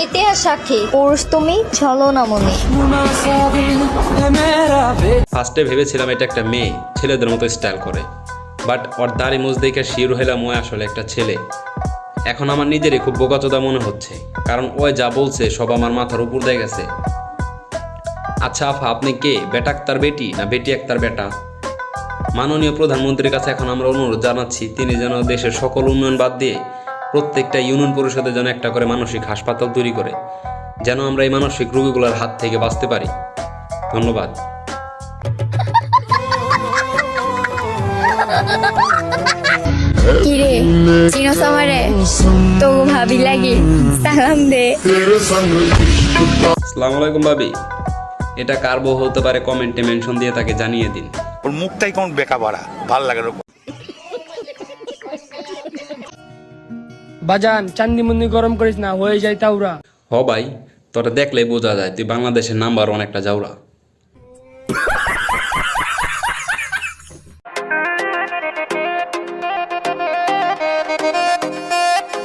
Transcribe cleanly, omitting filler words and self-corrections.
ইতিহাস সাক্ষী পুরুষ তুমি ছলনামণি। ফার্স্টে ভেবেছিলাম এটা একটা মেয়ে ছেলেদের মতো স্টাইল করে, বাট ওর দাড়ি মুজ দেখে শির হইলাম ও আসলে একটা ছেলে। এখন আমার নিজেরই খুব বোকাচোদা মনে হচ্ছে, কারণ ও যা বলছে সব আমার মাথার উপর দিয়ে গেছে। আচ্ছা আফা, আপনি কে? বেটা আক্তার বেটি না বেটি আক্তার বেটা? মাননীয় প্রধানমন্ত্রীর কাছে এখন আমরা অনুরোধ জানাচ্ছি, তিনি যেন দেশের সকল উন্নয়ন বাদ দিয়ে প্রত্যেকটা ইউনিয়ন পরিষদের জন্য একটা করে মানসিক হাসপাতাল তৈরি করে, যেন আমরা এই মানসিক রোগীগুলোর হাত থেকে বাঁচতে পারি। ধন্যবাদ। কিরে চিনোস আমারে? তো ভাবি লাগে সালাম দে। আসসালামু আলাইকুম ভাবি, এটা কার বউ হতে পারে কমেন্টে মেনশন দিয়ে তাকে জানিয়ে দিন। ওর মুখটাই কেমন বেকা ভরা, ভাল লাগে না। বাজান চান্দি মুন্দি গরম করিস না, হয়ে যায় তাওরা। হ ভাই, তোরা দেখলেই বোঝা যায় তুই বাংলাদেশের নাম্বার 1 একটা জাউরা।